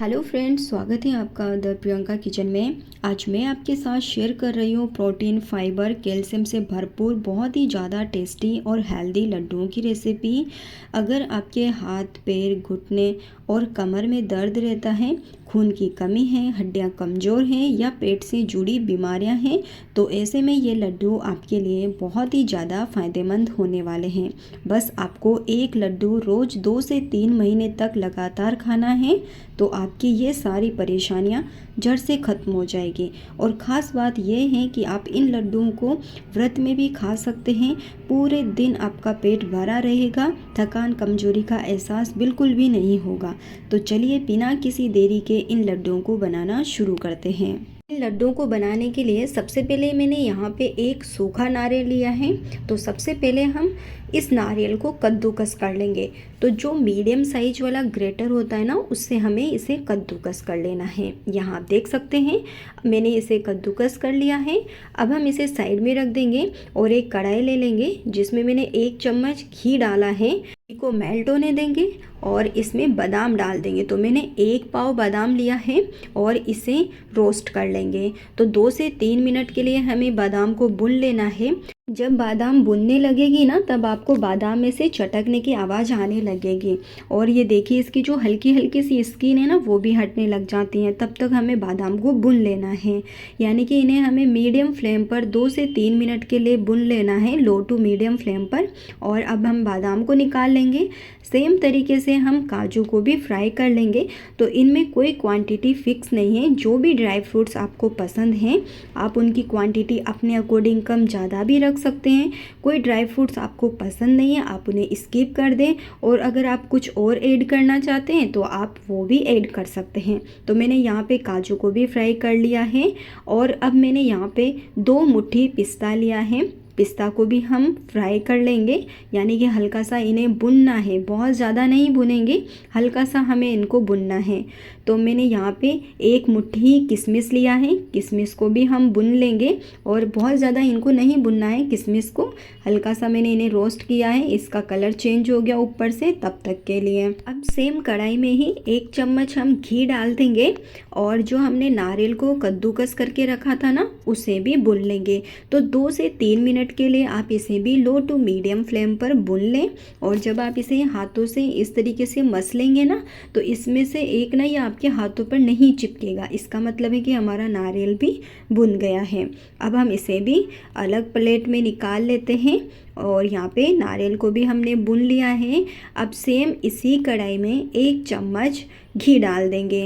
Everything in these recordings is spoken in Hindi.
हेलो फ्रेंड्स, स्वागत है आपका द प्रियंका किचन में। आज मैं आपके साथ शेयर कर रही हूँ प्रोटीन, फाइबर, कैल्शियम से भरपूर बहुत ही ज़्यादा टेस्टी और हेल्दी लड्डुओं की रेसिपी। अगर आपके हाथ, पैर, घुटने और कमर में दर्द रहता है, खून की कमी है, हड्डियाँ कमज़ोर हैं या पेट से जुड़ी बीमारियां हैं, तो ऐसे में ये लड्डू आपके लिए बहुत ही ज़्यादा फ़ायदेमंद होने वाले हैं। बस आपको एक लड्डू रोज़ 2 से 3 महीने तक लगातार खाना है, तो आपकी ये सारी परेशानियां जड़ से ख़त्म हो जाएगी। और ख़ास बात यह है कि आप इन लड्डुओं को व्रत में भी खा सकते हैं। पूरे दिन आपका पेट भरा रहेगा, थकान, कमजोरी का एहसास बिल्कुल भी नहीं होगा। तो चलिए बिना किसी देरी के इन लड्डुओं को बनाना शुरू करते हैं। इन लड्डुओं को बनाने के लिए सबसे पहले मैंने यहाँ पे एक सूखा नारियल लिया है। तो सबसे पहले हम इस नारियल को कद्दूकस कर लेंगे। तो जो मीडियम साइज वाला ग्रेटर होता है ना, उससे हमें इसे कद्दूकस कर लेना है। यहाँ आप देख सकते हैं मैंने इसे कद्दूकस कर लिया है। अब हम इसे साइड में रख देंगे और एक कढ़ाई ले लेंगे जिसमें मैंने 1 चम्मच घी डाला है। घी को मेल्ट होने देंगे और इसमें बादाम डाल देंगे। तो मैंने 1 पाव बादाम लिया है और इसे रोस्ट कर लेंगे। तो 2 से 3 मिनट के लिए हमें बादाम को भून लेना है। जब बादाम भुनने लगेगी ना, तब आपको बादाम में से चटकने की आवाज़ आने लगेगी। और ये देखिए, इसकी जो हल्की हल्की सी स्किन है ना, वो भी हटने लग जाती है। तब तक हमें बादाम को भून लेना है। यानी कि इन्हें हमें मीडियम फ्लेम पर 2 से 3 मिनट के लिए भून लेना है, लो टू मीडियम फ्लेम पर। और अब हम बादाम को निकाल लेंगे। सेम तरीके से हम काजू को भी फ्राई कर लेंगे। तो इनमें कोई क्वांटिटी फिक्स नहीं है। जो भी ड्राई फ्रूट्स आपको पसंद हैं, आप उनकी क्वांटिटी अपने अकॉर्डिंग कम ज़्यादा भी रख सकते हैं। कोई ड्राई फ्रूट्स आपको पसंद नहीं है, आप उन्हें स्किप कर दें। और अगर आप कुछ और ऐड करना चाहते हैं तो आप वो भी ऐड कर सकते हैं। तो मैंने यहाँ पे काजू को भी फ्राई कर लिया है। और अब मैंने यहाँ पे 2 मुट्ठी पिस्ता लिया है। पिस्ता को भी हम फ्राई कर लेंगे, यानी कि हल्का सा इन्हें भुनना है, बहुत ज़्यादा नहीं भुनेंगे, हल्का सा हमें इनको भुनना है। तो मैंने यहाँ पे 1 मुट्ठी किशमिश लिया है। किशमिश को भी हम भुन लेंगे और बहुत ज़्यादा इनको नहीं भुनना है। किशमिश को हल्का सा मैंने इन्हें रोस्ट किया है, इसका कलर चेंज हो गया ऊपर से, तब तक के लिए। अब सेम कढ़ाई में ही 1 चम्मच हम घी डाल देंगे और जो हमने नारियल को कद्दूकस करके रखा था ना, उसे भी भून लेंगे। तो 2 से 3 मिनट के लिए आप इसे भी लो टू मीडियम फ्लेम पर भून लें। और जब आप इसे हाथों से इस तरीके से मसलेंगे ना, तो इसमें से एक ना ये आपके हाथों पर नहीं चिपकेगा। इसका मतलब है कि हमारा नारियल भी भुन गया है। अब हम इसे भी अलग प्लेट में निकाल लेते हैं। और यहाँ पे नारियल को भी हमने भून लिया है। अब सेम इसी कढ़ाई में 1 चम्मच घी डाल देंगे।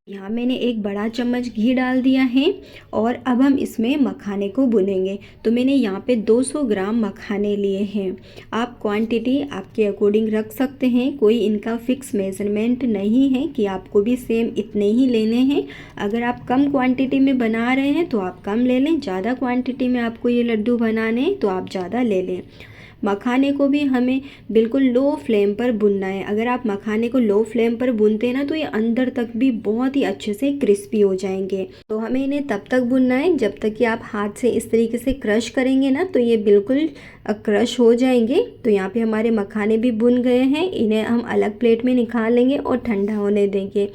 यहाँ मैंने 1 बड़ा चम्मच घी डाल दिया है। और अब हम इसमें मखाने को भुनेंगे। तो मैंने यहाँ पे 200 ग्राम मखाने लिए हैं। आप क्वांटिटी आपके अकॉर्डिंग रख सकते हैं, कोई इनका फिक्स मेजरमेंट नहीं है कि आपको भी सेम इतने ही लेने हैं। अगर आप कम क्वांटिटी में बना रहे हैं तो आप कम ले लें, ज़्यादा क्वांटिटी में आपको ये लड्डू बनाने हैं तो आप ज़्यादा ले लें। मखाने को भी हमें बिल्कुल लो फ्लेम पर भुनना है। अगर आप मखाने को लो फ्लेम पर भूनते हैं ना, तो ये अंदर तक भी बहुत ही अच्छे से क्रिस्पी हो जाएंगे। तो हमें इन्हें तब तक भुनना है जब तक कि आप हाथ से इस तरीके से क्रश करेंगे ना, तो ये बिल्कुल क्रश हो जाएंगे। तो यहाँ पे हमारे मखाने भी भुन गए हैं। इन्हें हम अलग प्लेट में निकाल लेंगे और ठंडा होने देंगे।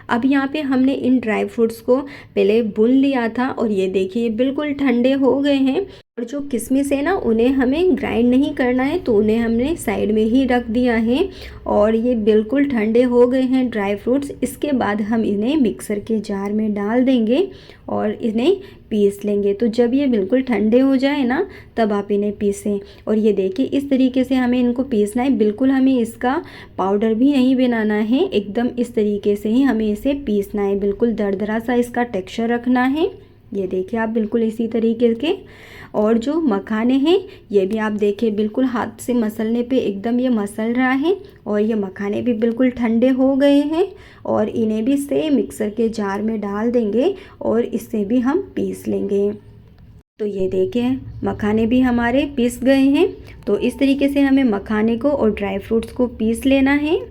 अब यहाँ पे हमने इन ड्राई फ्रूट्स को पहले भून लिया था और ये देखिए बिल्कुल ठंडे हो गए हैं। और जो किशमिश है ना, उन्हें हमें ग्राइंड नहीं करना है, तो उन्हें हमने साइड में ही रख दिया है। और ये बिल्कुल ठंडे हो गए हैं ड्राई फ्रूट्स। इसके बाद हम इन्हें मिक्सर के जार में डाल देंगे और इन्हें पीस लेंगे। तो जब ये बिल्कुल ठंडे हो जाए ना, तब आप इन्हें पीसें। और ये देखिए इस तरीके से हमें इनको पीसना है। बिल्कुल हमें इसका पाउडर भी नहीं बनाना है, एकदम इस तरीके से ही हमें इसे पीसना है। बिल्कुल दरदरा सा इसका टेक्सचर रखना है। ये देखिए आप बिल्कुल इसी तरीके के। और जो मखाने हैं, ये भी आप देखिए बिल्कुल हाथ से मसलने पे एकदम ये मसल रहा है। और ये मखाने भी बिल्कुल ठंडे हो गए हैं। और इन्हें भी सेम मिक्सर के जार में डाल देंगे और इससे भी हम पीस लेंगे। तो ये देखिए मखाने भी हमारे पीस गए हैं। तो इस तरीके से हमें मखाने को और ड्राई फ्रूट्स को पीस लेना है।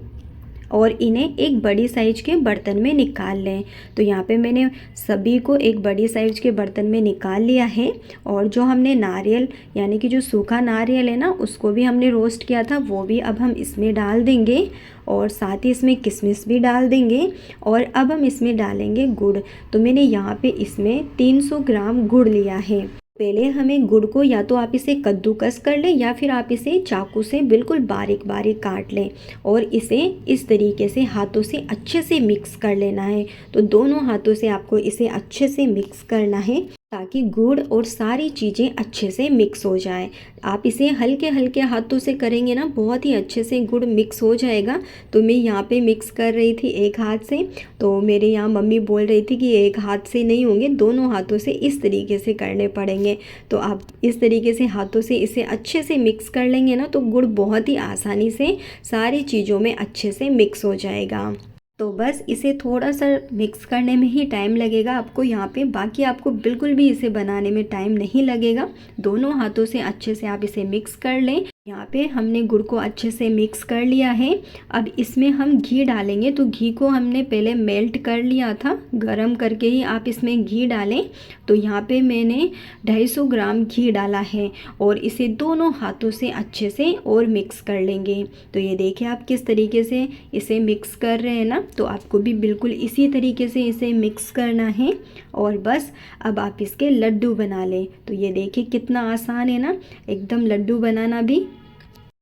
और इन्हें एक बड़ी साइज़ के बर्तन में निकाल लें। तो यहाँ पे मैंने सभी को एक बड़ी साइज़ के बर्तन में निकाल लिया है। और जो हमने नारियल यानी कि जो सूखा नारियल है ना, उसको भी हमने रोस्ट किया था, वो भी अब हम इसमें डाल देंगे और साथ ही इसमें किशमिश भी डाल देंगे। और अब हम इसमें डालेंगे गुड़। तो मैंने यहाँ पे इसमें 300 ग्राम गुड़ लिया है। पहले हमें गुड़ को या तो आप इसे कद्दूकस कर लें या फिर आप इसे चाकू से बिल्कुल बारीक बारीक काट लें और इसे इस तरीके से हाथों से अच्छे से मिक्स कर लेना है। तो दोनों हाथों से आपको इसे अच्छे से मिक्स करना है ताकि गुड़ और सारी चीज़ें अच्छे से मिक्स हो जाए। आप इसे हल्के हल्के हाथों से करेंगे ना, बहुत ही अच्छे से गुड़ मिक्स हो जाएगा। तो मैं यहाँ पे मिक्स कर रही थी एक हाथ से, तो मेरे यहाँ मम्मी बोल रही थी कि एक हाथ से नहीं होंगे, दोनों हाथों से इस तरीके से करने पड़ेंगे। तो आप इस तरीके से हाथों से इसे अच्छे से मिक्स कर लेंगे ना, तो गुड़ बहुत ही आसानी से सारी चीज़ों में अच्छे से मिक्स हो जाएगा। तो बस इसे थोड़ा सा मिक्स करने में ही टाइम लगेगा आपको यहाँ पे, बाकी आपको बिल्कुल भी इसे बनाने में टाइम नहीं लगेगा। दोनों हाथों से अच्छे से आप इसे मिक्स कर लें। यहाँ पे हमने गुड़ को अच्छे से मिक्स कर लिया है। अब इसमें हम घी डालेंगे। तो घी को हमने पहले मेल्ट कर लिया था, गरम करके ही आप इसमें घी डालें। तो यहाँ पे मैंने 250 ग्राम घी डाला है और इसे दोनों हाथों से अच्छे से और मिक्स कर लेंगे। तो ये देखिए आप किस तरीके से इसे मिक्स कर रहे हैं ना, तो आपको भी बिल्कुल इसी तरीके से इसे मिक्स करना है। और बस अब आप इसके लड्डू बना लें। तो ये देखिए कितना आसान है ना एकदम लड्डू बनाना भी।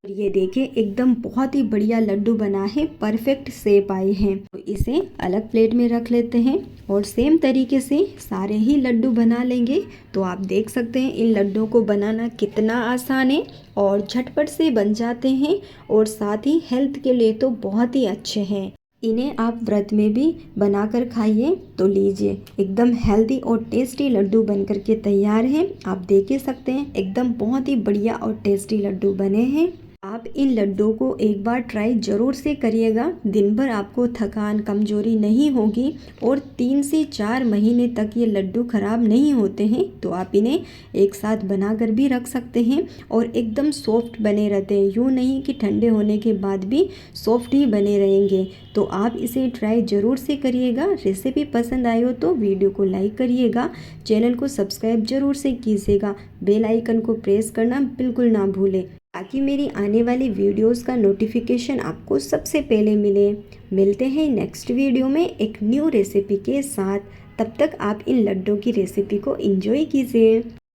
और ये देखिए एकदम बहुत ही बढ़िया लड्डू बना है, परफेक्ट शेप आई है। तो इसे अलग प्लेट में रख लेते हैं और सेम तरीके से सारे ही लड्डू बना लेंगे। तो आप देख सकते हैं इन लड्डुओं को बनाना कितना आसान है और झटपट से बन जाते हैं और साथ ही हेल्थ के लिए तो बहुत ही अच्छे हैं। इन्हें आप व्रत में भी बनाकर खाइए। तो लीजिए एकदम हेल्दी और टेस्टी लड्डू बनकर के तैयार हैं। आप देख ही सकते हैं एकदम बहुत ही बढ़िया और टेस्टी लड्डू बने हैं। आप इन लड्डुओं को एक बार ट्राई ज़रूर से करिएगा। दिन भर आपको थकान कमजोरी नहीं होगी और 3 से 4 महीने तक ये लड्डू ख़राब नहीं होते हैं। तो आप इन्हें एक साथ बनाकर भी रख सकते हैं और एकदम सॉफ्ट बने रहते हैं, यूँ नहीं कि ठंडे होने के बाद भी सॉफ्ट ही बने रहेंगे। तो आप इसे ट्राई ज़रूर से करिएगा। रेसिपी पसंद आई हो तो वीडियो को लाइक करिएगा, चैनल को सब्सक्राइब ज़रूर से कीजिएगा, बेल आइकन को प्रेस करना बिल्कुल ना भूलें ताकि मेरी आने वाली वीडियोस का नोटिफिकेशन आपको सबसे पहले मिले। मिलते हैं नेक्स्ट वीडियो में एक न्यू रेसिपी के साथ। तब तक आप इन लड्डू की रेसिपी को एंजॉय कीजिए।